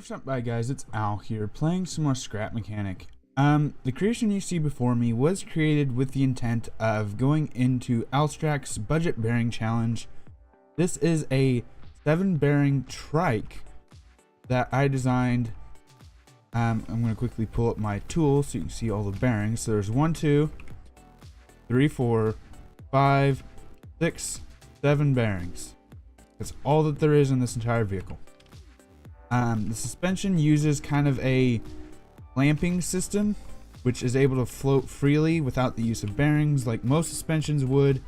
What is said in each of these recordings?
What's up, guys? It's Al here, playing some more Scrap Mechanic. The creation you see before me was created with the intent of going into Alstrak's budget bearing challenge. This is a 7-bearing trike that I designed. I'm going to quickly pull up my tool so you can see all the bearings. So there's 1, 2, 3, 4, 5, 6, 7 bearings. That's all that there is in this entire vehicle. The suspension uses kind of a clamping system, which is able to float freely without the use of bearings like most suspensions would.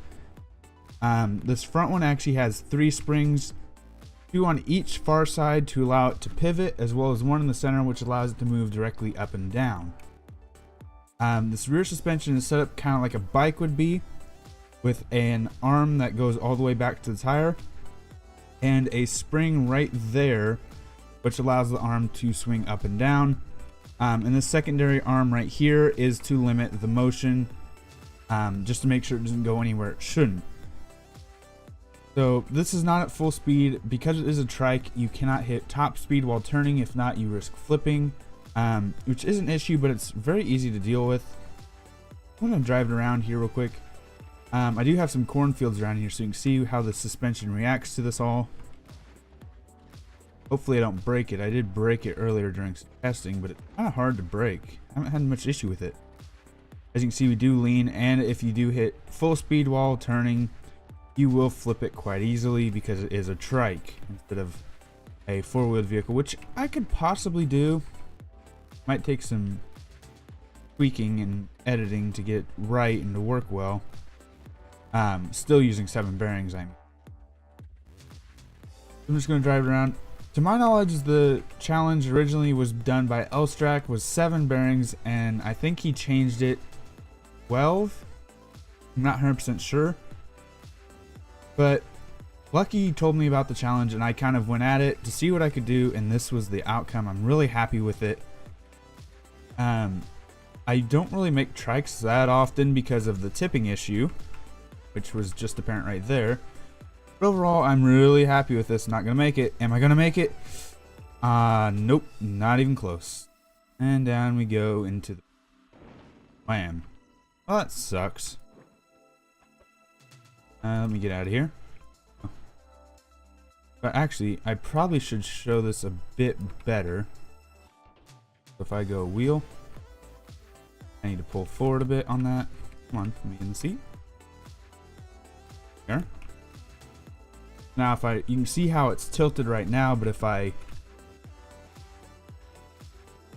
This front one actually has 3 springs, 2 on each far side to allow it to pivot, as well as 1 in the center which allows it to move directly up and down. This rear suspension is set up kind of like a bike would be, with an arm that goes all the way back to the tire and a spring right there which allows the arm to swing up and down. And the secondary arm right here is to limit the motion, just to make sure it doesn't go anywhere it shouldn't. So this is not at full speed. Because it is a trike, you cannot hit top speed while turning. If not, you risk flipping, which is an issue, but it's very easy to deal with. I'm going to drive it around here real quick. I do have some cornfields around here so you can see how the suspension reacts to this all. Hopefully I don't break it. I did break it earlier during some testing, but it's kind of hard to break. I haven't had much issue with it. As you can see, we do lean, and if you do hit full speed while turning, you will flip it quite easily because it is a trike instead of a 4-wheeled vehicle, which I could possibly do. Might take some tweaking and editing to get it right and to work well. Still using 7 bearings. I'm just going to drive it around. To my knowledge, the challenge originally was done by Alstrak, was 7 bearings, and I think he changed it 12. I'm not 100% sure. But Lucky told me about the challenge, and I kind of went at it to see what I could do, and this was the outcome. I'm really happy with it. I don't really make trikes that often because of the tipping issue, which was just apparent right there. But overall, I'm really happy with this. Not gonna make it. Am I gonna make it? Nope, not even close. And down we go into the wham. Well, that sucks. Let me get out of here. But actually, I probably should show this a bit better. If I go wheel, I need to pull forward a bit on that. Come on, put me in the seat. There. Now you can see how it's tilted right now, but you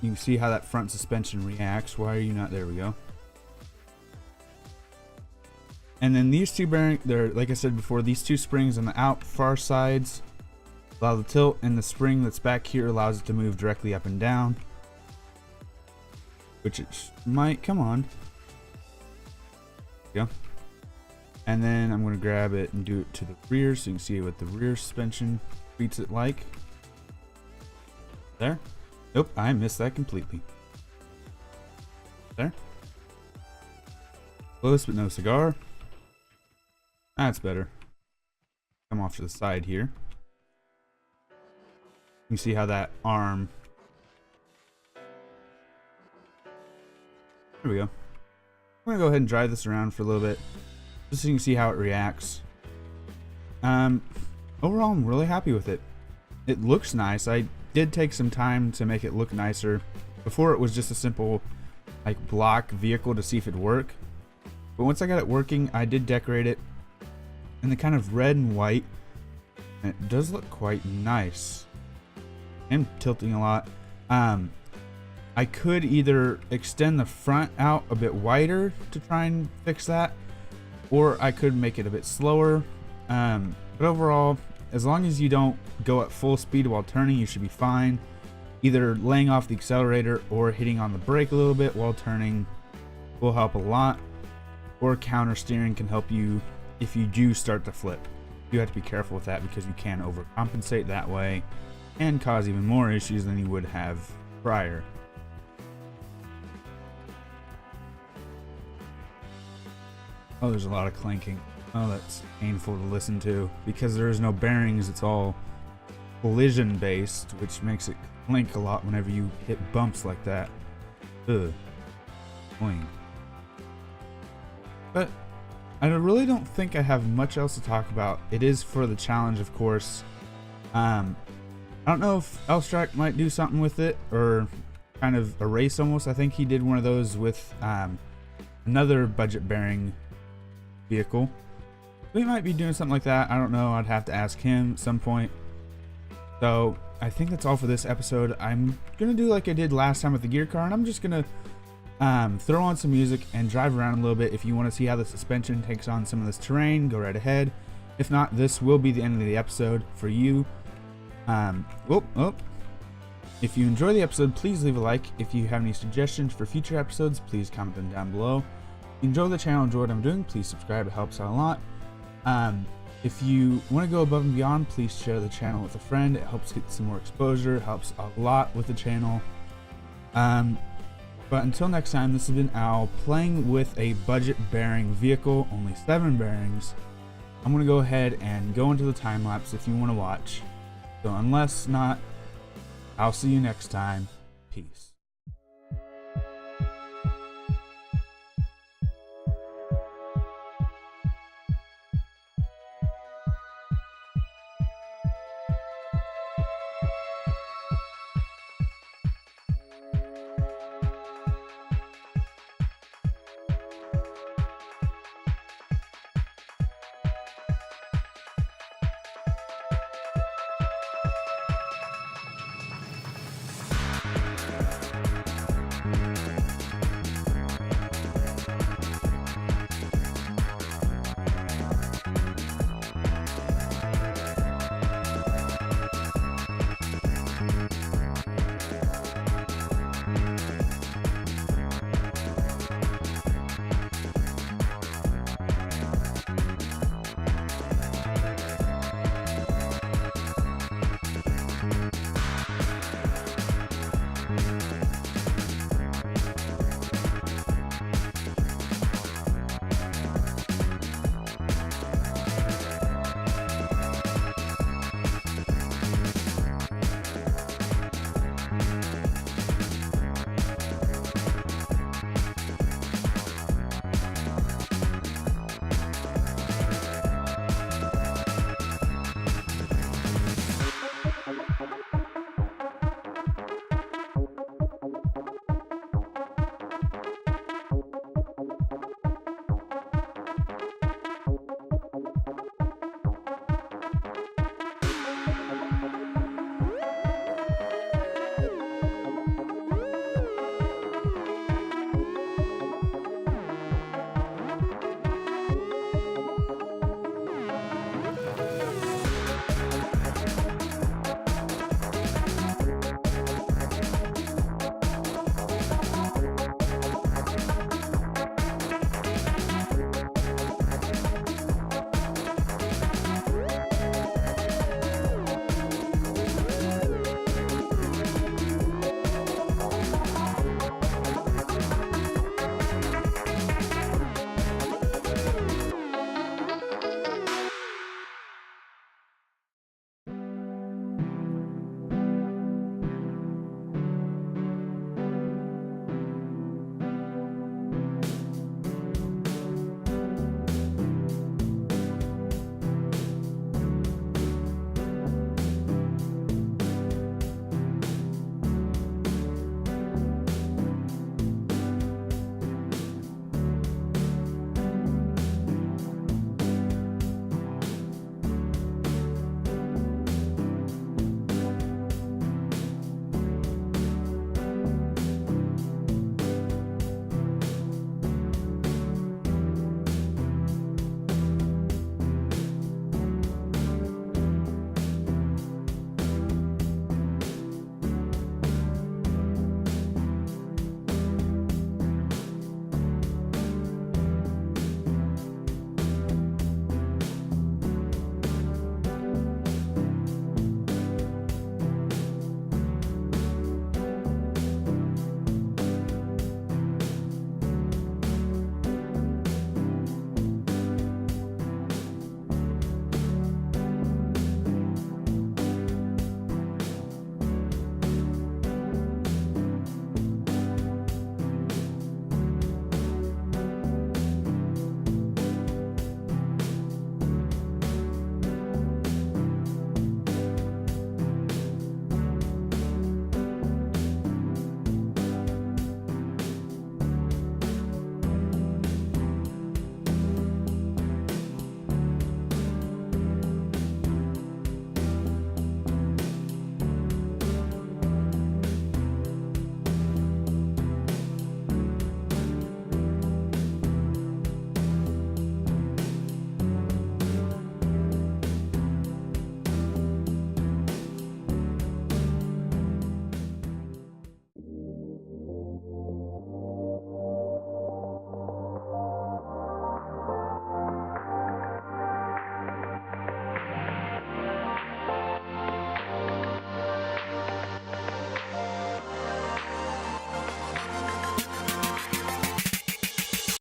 can see how that front suspension reacts. Why are you not? There we go. And then these 2 bearings, like I said before, these 2 springs on the far sides allow the tilt, and the spring that's back here allows it to move directly up and down, which it might. Come on. There we go. And then I'm going to grab it and do it to the rear so you can see what the rear suspension treats it like. There. Nope, I missed that completely. There. Close but no cigar. That's better. Come off to the side here. You can see how that arm. There we go. I'm going to go ahead and drive this around for a little bit, just so you can see how it reacts. Overall, I'm really happy with it. It looks nice. I did take some time to make it look nicer. Before, it was just a simple like block vehicle to see if it'd work. But once I got it working, I did decorate it in the kind of red and white, and it does look quite nice. And tilting a lot. I could either extend the front out a bit wider to try and fix that, or I could make it a bit slower. But overall, as long as you don't go at full speed while turning, you should be fine. Either laying off the accelerator or hitting on the brake a little bit while turning will help a lot. Or counter steering can help you if you do start to flip. You have to be careful with that because you can overcompensate that way and cause even more issues than you would have prior. Oh, there's a lot of clanking. Oh, that's painful to listen to. Because there is no bearings, it's all collision based, which makes it clink a lot whenever you hit bumps like that. Ugh. Annoying. But I really don't think I have much else to talk about. It is for the challenge, of course. I don't know if Alstrak might do something with it, or kind of a race almost. I think he did one of those with another budget bearing vehicle. We might be doing something like that. I don't know. I'd have to ask him at some point. So I think that's all for this episode. I'm gonna do like I did last time with the gear car, and I'm just gonna throw on some music and drive around a little bit. If you want to see how the suspension takes on some of this terrain, go right ahead. If not, this will be the end of the episode for you. If you enjoy the episode, please leave a like. If you have any suggestions for future episodes, please comment them down below. If you enjoy the channel, enjoy what I'm doing, please subscribe. It helps out a lot. If you want to go above and beyond, please share the channel with a friend. It helps get some more exposure. It helps a lot with the channel. But until next time, this has been Al playing with a budget bearing vehicle, only 7 bearings. I'm going to go ahead and go into the time lapse if you want to watch. So unless not, I'll see you next time. Peace.